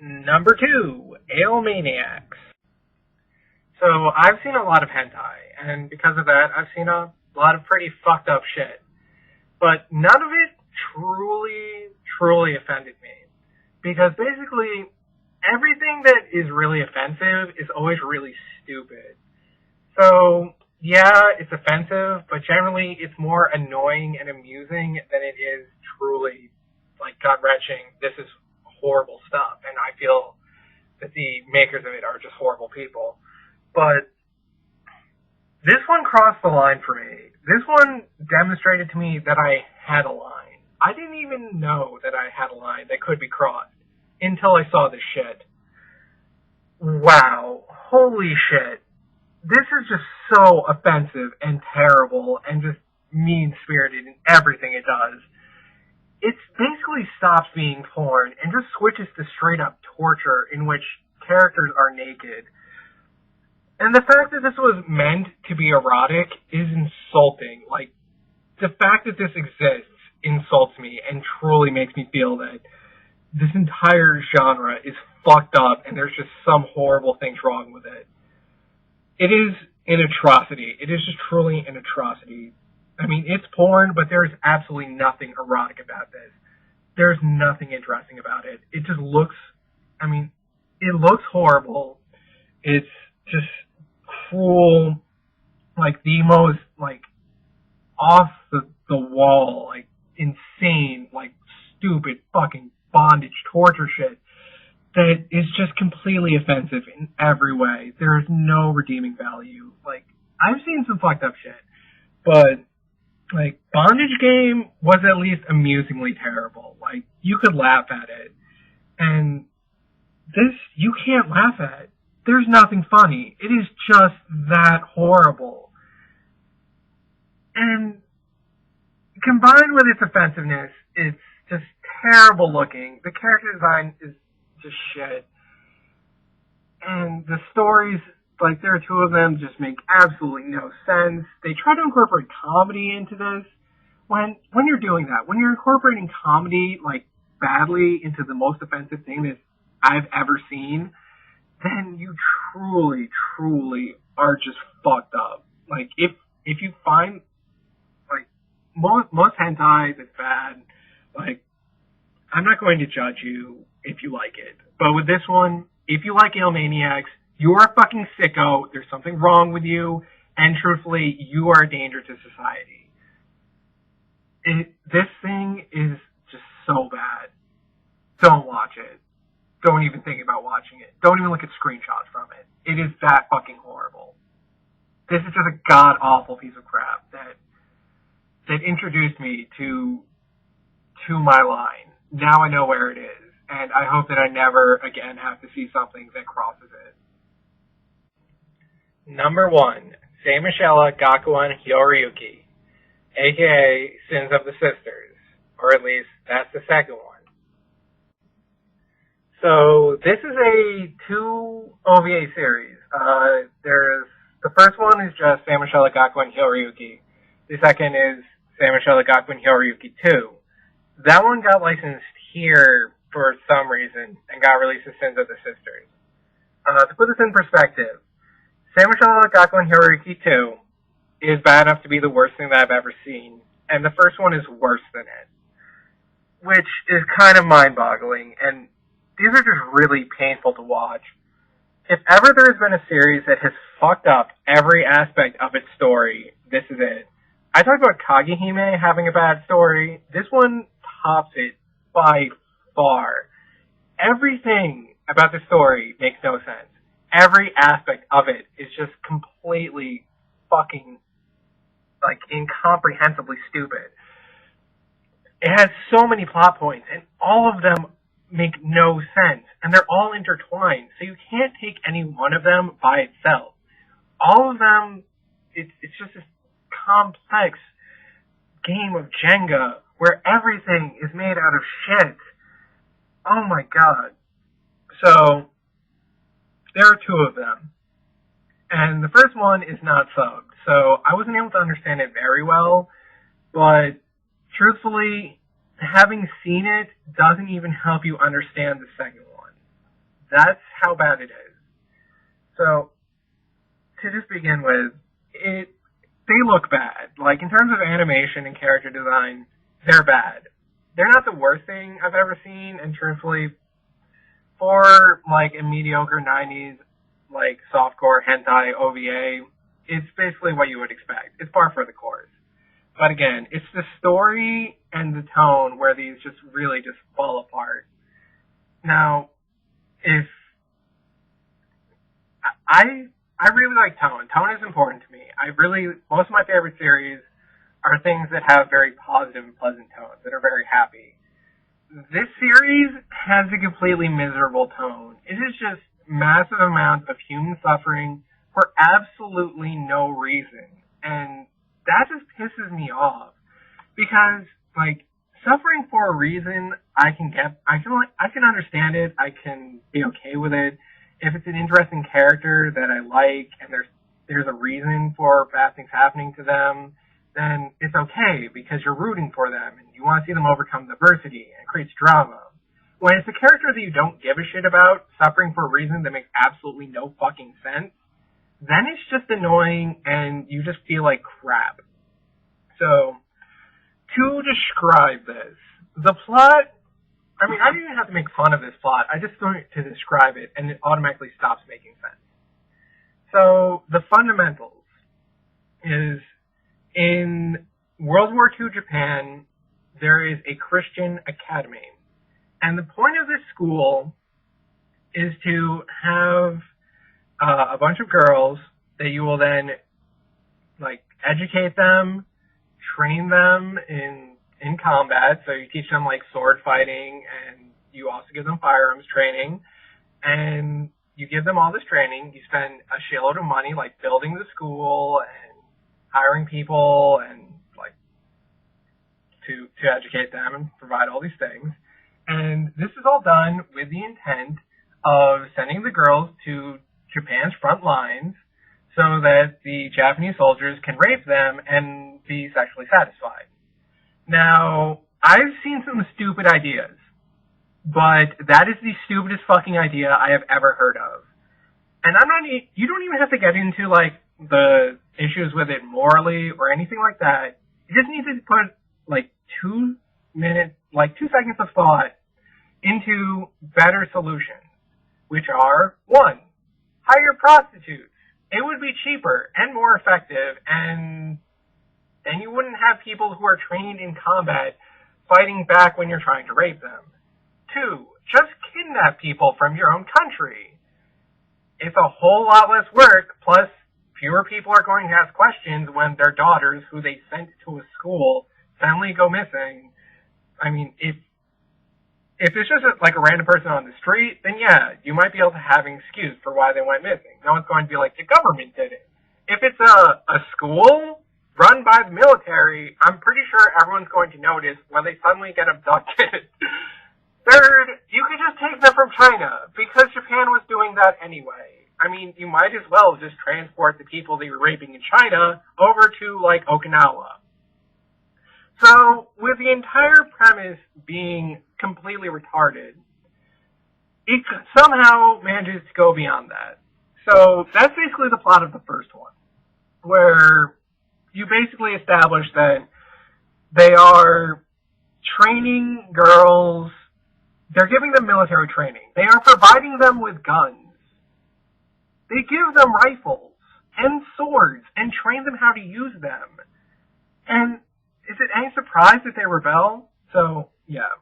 Number 2, Alemaniacs. So I've seen a lot of hentai, and because of that, I've seen a lot of pretty fucked up shit. But none of it truly offended me. Because basically, everything that is really offensive is always really stupid. So, yeah, it's offensive, but generally it's more annoying and amusing than it is truly, like, gut-wrenching. This is horrible stuff, and I feel that the makers of it are just horrible people. But this one crossed the line for me. This one demonstrated to me that I had a line. I didn't even know that I had a line that could be crossed until I saw this shit. Wow. Holy shit. This is just so offensive and terrible and just mean-spirited in everything it does. It basically stops being porn and just switches to straight-up torture in which characters are naked. And the fact that this was meant to be erotic is insulting. Like, the fact that this exists insults me and truly makes me feel that this entire genre is fucked up and there's just some horrible things wrong with it. It is an atrocity. It is just truly an atrocity. I mean, it's porn, but there's absolutely nothing erotic about this. There's nothing interesting about it. It just looks, it looks horrible. It's just cruel, like the most, like, off the wall, like, insane, like, stupid fucking bondage torture shit that is just completely offensive in every way. There is no redeeming value. Like, I've seen some fucked up shit, but, like, Bondage Game was at least amusingly terrible. Like, you could laugh at it. And this, you can't laugh at. There's nothing funny. It is just that horrible. And combined with its offensiveness, it's just terrible looking. The character design is just shit. And the stories, like, there are two of them, just make absolutely no sense. They try to incorporate comedy into this. When you're doing that, when you're incorporating comedy, like, badly into the most offensive thing that I've ever seen, then you truly are just fucked up. Like, if you find, like, most hentai that's bad, like, I'm not going to judge you if you like it. But with this one, if you like Alemaniacs, you're a fucking sicko, there's something wrong with you, and truthfully, you are a danger to society. This thing is just so bad. Don't watch it. Don't even think about watching it. Don't even look at screenshots from it. It is that fucking horrible. This is just a god-awful piece of crap that introduced me to my line. Now I know where it is, and I hope that I never again have to see something that crosses it. Number 1, Samashella Gakuin Hyoryuki, aka Sins of the Sisters, or at least that's the second one. So this is a 2 OVA series. The first one is just Samashella Gakuin Hyoryuki. The second is Samashella Gakuin Hyoryuki 2. That one got licensed here for some reason and got released as Sins of the Sisters. To put this in perspective, Samashella Gakuin Hyoryuki 2 is bad enough to be the worst thing that I've ever seen, and the first one is worse than it, which is kind of mind-boggling, and these are just really painful to watch. If ever there has been a series that has fucked up every aspect of its story, this is it. I talked about Kagehime having a bad story. This one tops it by far. Everything about the story makes no sense. Every aspect of it is just completely fucking, like, incomprehensibly stupid. It has so many plot points, and all of them make no sense, and they're all intertwined, so you can't take any one of them by itself. All of them, it's just this complex game of Jenga where everything is made out of shit. Oh my god. So, there are 2 of them. And the first one is not subbed, so I wasn't able to understand it very well, but truthfully, having seen it doesn't even help you understand the second one. That's how bad it is. So, to just begin with, they look bad. Like, in terms of animation and character design, they're bad. They're not the worst thing I've ever seen, and truthfully, for, like, a mediocre 90s, like, softcore hentai OVA, it's basically what you would expect. It's par for the course. But again, it's the story and the tone where these just really just fall apart. Now, if I really like tone. Tone is important to me. Most of my favorite series are things that have very positive and pleasant tones, that are very happy. This series has a completely miserable tone. It is just massive amounts of human suffering for absolutely no reason. And that just pisses me off. Because, like, suffering for a reason, I can understand it. I can be okay with it. If it's an interesting character that I like and there's a reason for bad things happening to them, then it's okay because you're rooting for them and you want to see them overcome adversity and it creates drama. When it's a character that you don't give a shit about suffering for a reason that makes absolutely no fucking sense, then it's just annoying and you just feel like crap. So, to describe this, the plot, I mean, I didn't even have to make fun of this plot. I just going to describe it, and it automatically stops making sense. So, the fundamentals is, in World War II Japan, there is a Christian academy. And the point of this school is to have a bunch of girls that you will then, like, educate them, train them in combat, so you teach them, like, sword fighting, and you also give them firearms training, and you give them all this training. You spend a shitload of money, like, building the school, and hiring people, and, like, to educate them and provide all these things. And this is all done with the intent of sending the girls to Japan's front lines so that the Japanese soldiers can rape them and be sexually satisfied. Now, I've seen some stupid ideas, but that is the stupidest fucking idea I have ever heard of. And you don't even have to get into, like, the issues with it morally or anything like that. You just need to put, like, 2 seconds of thought into better solutions, which are, 1, hire prostitutes. It would be cheaper and more effective, and then you wouldn't have people who are trained in combat fighting back when you're trying to rape them. 2, just kidnap people from your own country. It's a whole lot less work, plus fewer people are going to ask questions when their daughters, who they sent to a school, suddenly go missing. I mean, if it's just like a random person on the street, then yeah, you might be able to have an excuse for why they went missing. No one's going to be like, the government did it. If it's a school run by the military, I'm pretty sure everyone's going to notice when they suddenly get abducted. 3rd, you could just take them from China, because Japan was doing that anyway. I mean, you might as well just transport the people that you're raping in China over to, like, Okinawa. So, with the entire premise being completely retarded, it somehow manages to go beyond that. So, that's basically the plot of the first one, where you basically establish that they are training girls, they're giving them military training, they are providing them with guns, they give them rifles and swords and train them how to use them. And is it any surprise that they rebel? So, yeah.